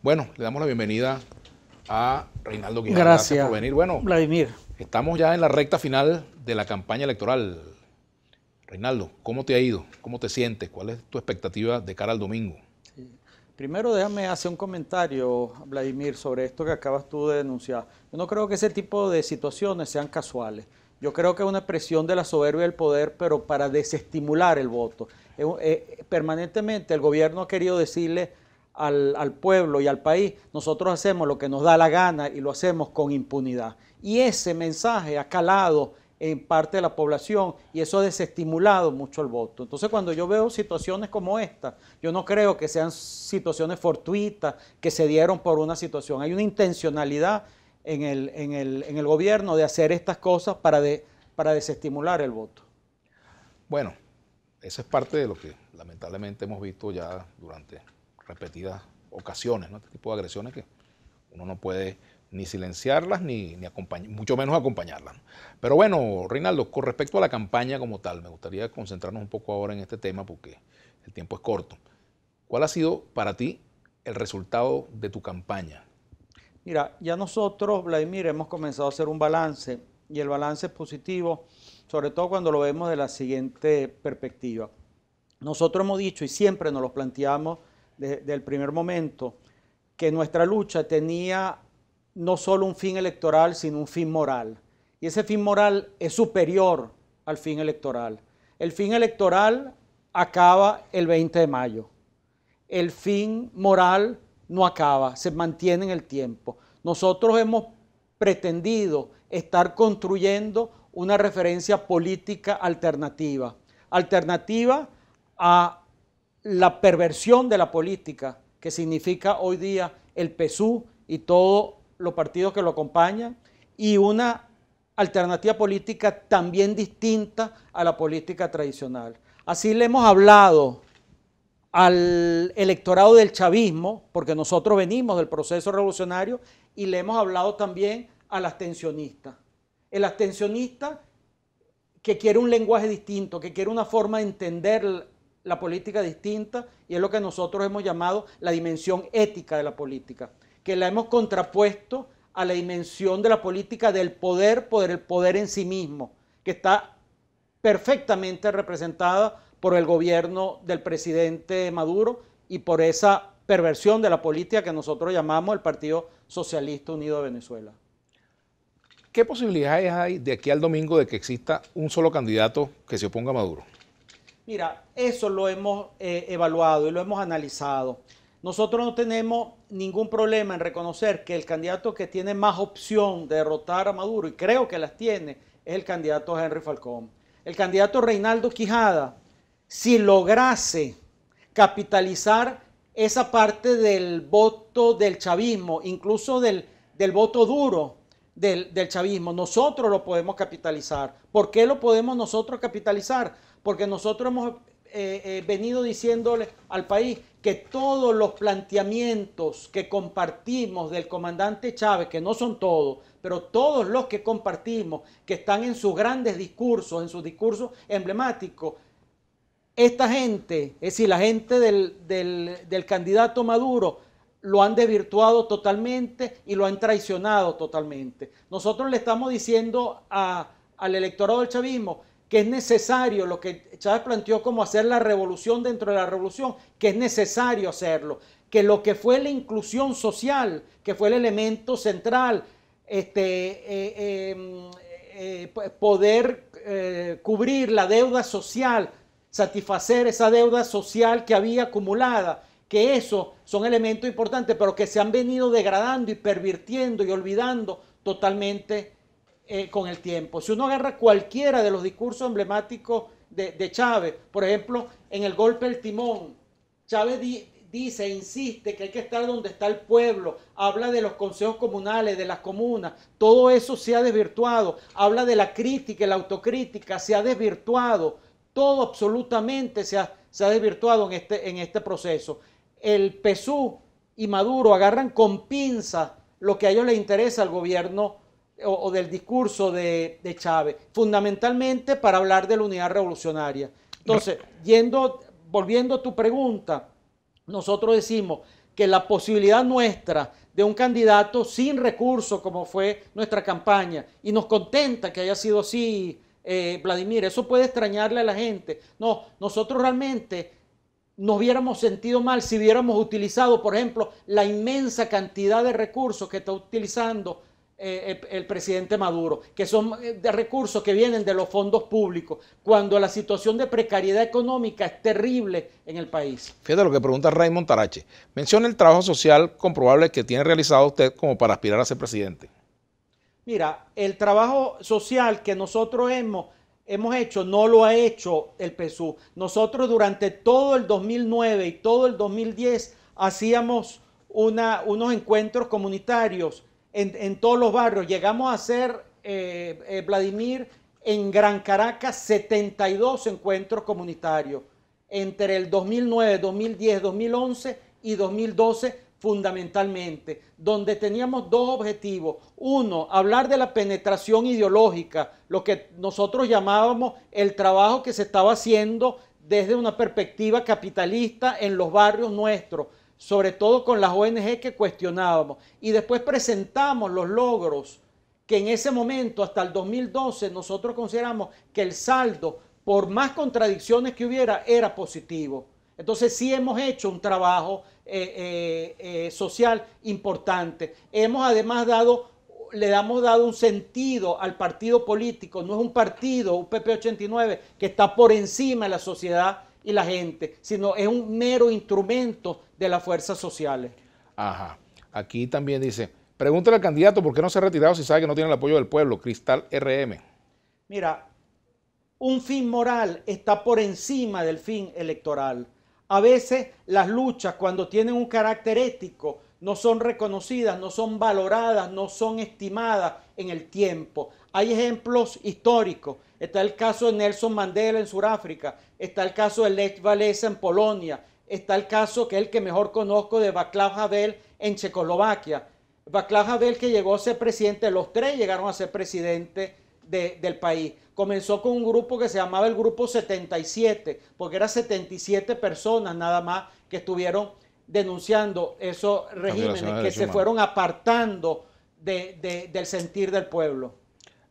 Bueno, le damos la bienvenida a Reinaldo Quijada. Gracias por venir. Bueno, Vladimir. estamos ya en la recta final de la campaña electoral. Reinaldo, ¿cómo te ha ido? ¿Cómo te sientes? ¿Cuál es tu expectativa de cara al domingo? Sí. Primero déjame hacer un comentario, Vladimir, sobre esto que acabas tú de denunciar. Yo no creo que ese tipo de situaciones sean casuales. Yo creo que es una expresión de la soberbia del poder, pero para desestimular el voto. Permanentemente el gobierno ha querido decirle al pueblo y al país, nosotros hacemos lo que nos da la gana y lo hacemos con impunidad. Y ese mensaje ha calado en parte de la población y eso ha desestimulado mucho el voto. Entonces cuando yo veo situaciones como esta, yo no creo que sean situaciones fortuitas que se dieron por una situación. Hay una intencionalidad en el gobierno de hacer estas cosas para desestimular el voto. Bueno, eso es parte de lo que lamentablemente hemos visto ya durante repetidas ocasiones, ¿no? Este tipo de agresiones que uno no puede ni silenciarlas ni acompañar, mucho menos acompañarlas. Pero bueno, Reinaldo, con respecto a la campaña como tal, me gustaría concentrarnos un poco ahora en este tema porque el tiempo es corto. ¿Cuál ha sido para ti el resultado de tu campaña? Mira, ya nosotros, Vladimir, hemos comenzado a hacer un balance y el balance es positivo, sobre todo cuando lo vemos de la siguiente perspectiva. Nosotros hemos dicho y siempre nos lo planteamos desde el primer momento que nuestra lucha tenía no solo un fin electoral, sino un fin moral. Y ese fin moral es superior al fin electoral. El fin electoral acaba el 20 de mayo. El fin moral no acaba, se mantiene en el tiempo. Nosotros hemos pretendido estar construyendo una referencia política alternativa. Alternativa a la perversión de la política, que significa hoy día el PSUV y todos los partidos que lo acompañan, y una alternativa política también distinta a la política tradicional. Así le hemos hablado al electorado del chavismo, porque nosotros venimos del proceso revolucionario, y le hemos hablado también al abstencionista. El abstencionista que quiere un lenguaje distinto, que quiere una forma de entender la política distinta, y es lo que nosotros hemos llamado la dimensión ética de la política, que la hemos contrapuesto a la dimensión de la política del poder por el poder en sí mismo, que está perfectamente representada por el gobierno del presidente Maduro y por esa perversión de la política que nosotros llamamos el Partido Socialista Unido de Venezuela. ¿Qué posibilidades hay de aquí al domingo de que exista un solo candidato que se oponga a Maduro? Mira, eso lo hemos evaluado y lo hemos analizado. Nosotros no tenemos ningún problema en reconocer que el candidato que tiene más opción de derrotar a Maduro, y creo que las tiene, es el candidato Henry Falcón. El candidato Reinaldo Quijada, si lograse capitalizar esa parte del voto del chavismo, incluso del voto duro del chavismo, nosotros lo podemos capitalizar. ¿Por qué lo podemos nosotros capitalizar? Porque nosotros hemos venido diciéndole al país que todos los planteamientos que compartimos del comandante Chávez, que no son todos, pero todos los que compartimos, que están en sus grandes discursos, en sus discursos emblemáticos, esta gente, es decir, la gente del candidato Maduro, lo han desvirtuado totalmente y lo han traicionado totalmente. Nosotros le estamos diciendo al electorado del chavismo que es necesario lo que Chávez planteó como hacer la revolución dentro de la revolución, que es necesario hacerlo, que lo que fue la inclusión social, que fue el elemento central, poder cubrir la deuda social, satisfacer esa deuda social que había acumulada, que eso son elementos importantes, pero que se han venido degradando y pervirtiendo y olvidando totalmente con el tiempo. Si uno agarra cualquiera de los discursos emblemáticos de Chávez, por ejemplo, en el golpe del timón, Chávez dice, insiste que hay que estar donde está el pueblo, habla de los consejos comunales, de las comunas, todo eso se ha desvirtuado, habla de la crítica y la autocrítica, se ha desvirtuado, todo absolutamente se ha desvirtuado en este proceso. El PSUV y Maduro agarran con pinza lo que a ellos les interesa al gobierno o del discurso de Chávez, fundamentalmente para hablar de la unidad revolucionaria. Entonces, volviendo a tu pregunta, nosotros decimos, que la posibilidad nuestra de un candidato sin recursos, como fue nuestra campaña, y nos contenta que haya sido así, Vladimir, eso puede extrañarle a la gente. No, nosotros realmente nos hubiéramos sentido mal si hubiéramos utilizado, por ejemplo, la inmensa cantidad de recursos que está utilizando el presidente Maduro, que son de recursos que vienen de los fondos públicos, cuando la situación de precariedad económica es terrible en el país. Fíjate lo que pregunta Raymond Tarache. Menciona el trabajo social comprobable que tiene realizado usted como para aspirar a ser presidente. Mira, el trabajo social que nosotros hemos hecho no lo ha hecho el PSUV. Nosotros durante todo el 2009 y todo el 2010 hacíamos unos encuentros comunitarios en todos los barrios. Llegamos a hacer, Vladimir, en Gran Caracas 72 encuentros comunitarios entre el 2009, 2010, 2011 y 2012 fundamentalmente, donde teníamos dos objetivos. Uno, hablar de la penetración ideológica, lo que nosotros llamábamos el trabajo que se estaba haciendo desde una perspectiva capitalista en los barrios nuestros, sobre todo con las ONG que cuestionábamos. Y después presentamos los logros que en ese momento, hasta el 2012, nosotros consideramos que el saldo, por más contradicciones que hubiera, era positivo. Entonces sí hemos hecho un trabajo social importante. Hemos además le hemos dado un sentido al partido político. No es un partido, un PP89, que está por encima de la sociedad y la gente, sino es un mero instrumento de las fuerzas sociales. Ajá. Aquí también dice, pregúntale al candidato por qué no se ha retirado si sabe que no tiene el apoyo del pueblo. Cristal RM. Mira, un fin moral está por encima del fin electoral. A veces las luchas, cuando tienen un carácter ético, no son reconocidas, no son valoradas, no son estimadas en el tiempo. Hay ejemplos históricos. Está el caso de Nelson Mandela en Sudáfrica, está el caso de Lech Walesa en Polonia, está el caso que es el que mejor conozco de Václav Havel en Checoslovaquia. Václav Havel, que llegó a ser presidente, los tres llegaron a ser presidente del país. Comenzó con un grupo que se llamaba el Grupo 77, porque eran 77 personas nada más que estuvieron denunciando esos regímenes que se fueron apartando del sentir del pueblo.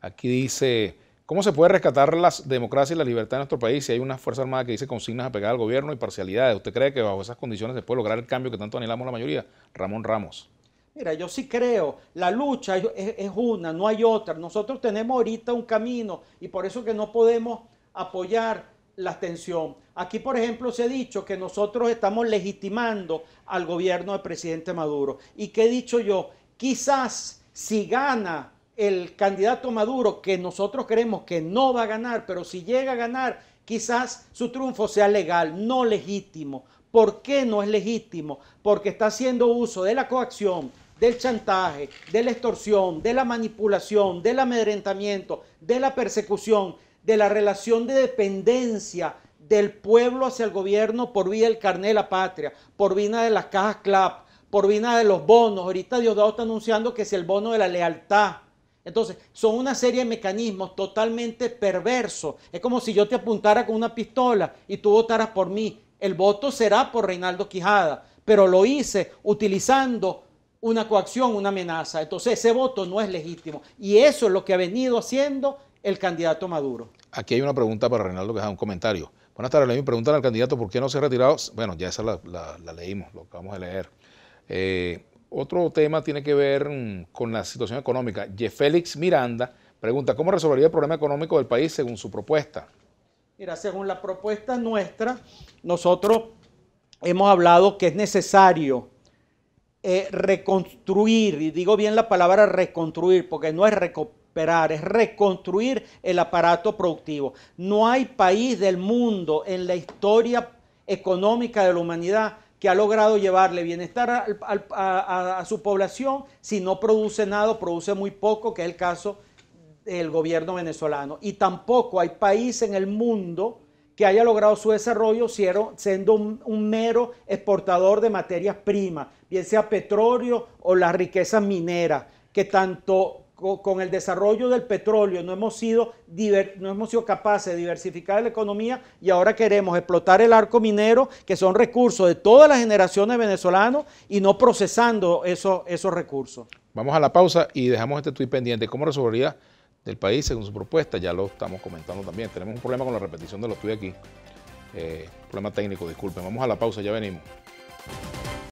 Aquí dice, ¿cómo se puede rescatar la democracia y la libertad en nuestro país si hay una Fuerza Armada que dice consignas apegadas al gobierno y parcialidades? ¿Usted cree que bajo esas condiciones se puede lograr el cambio que tanto anhelamos la mayoría? Ramón Ramos. Mira, yo sí creo, la lucha es una, no hay otra. Nosotros tenemos ahorita un camino y por eso que no podemos apoyar la abstención. Aquí, por ejemplo, se ha dicho que nosotros estamos legitimando al gobierno del presidente Maduro. ¿Y qué he dicho yo? Quizás si gana el candidato Maduro, que nosotros creemos que no va a ganar, pero si llega a ganar, quizás su triunfo sea legal, no legítimo. ¿Por qué no es legítimo? Porque está haciendo uso de la coacción, del chantaje, de la extorsión, de la manipulación, del amedrentamiento, de la persecución, de la relación de dependencia del pueblo hacia el gobierno por vía del carné de la patria, por vía de las cajas CLAP, por vía de los bonos. Ahorita Diosdado está anunciando que es el bono de la lealtad. Entonces, son una serie de mecanismos totalmente perversos. Es como si yo te apuntara con una pistola y tú votaras por mí. El voto será por Reinaldo Quijada, pero lo hice utilizando una coacción, una amenaza. Entonces ese voto no es legítimo. Y eso es lo que ha venido haciendo el candidato Maduro. Aquí hay una pregunta para Reinaldo Quijada, un comentario. Buenas tardes, le preguntan al candidato por qué no se ha retirado. Bueno, ya esa la leímos, lo acabamos de leer. Otro tema tiene que ver con la situación económica. Félix Miranda pregunta, ¿cómo resolvería el problema económico del país según su propuesta? Mira, según la propuesta nuestra, nosotros hemos hablado que es necesario reconstruir, y digo bien la palabra reconstruir, porque no es recuperar, es reconstruir el aparato productivo. No hay país del mundo en la historia económica de la humanidad que ha logrado llevarle bienestar a su población si no produce nada, produce muy poco, que es el caso del gobierno venezolano. Y tampoco hay país en el mundo que haya logrado su desarrollo siendo un mero exportador de materias primas, bien sea petróleo o las riquezas mineras, que tanto con el desarrollo del petróleo no hemos sido capaces de diversificar la economía y ahora queremos explotar el arco minero, que son recursos de todas las generaciones venezolanas, y no procesando esos recursos. Vamos a la pausa y dejamos este tuit pendiente. ¿Cómo resolvería del país según su propuesta? Ya lo estamos comentando también. Tenemos un problema con la repetición de los tuits aquí. Problema técnico, disculpen. Vamos a la pausa, ya venimos.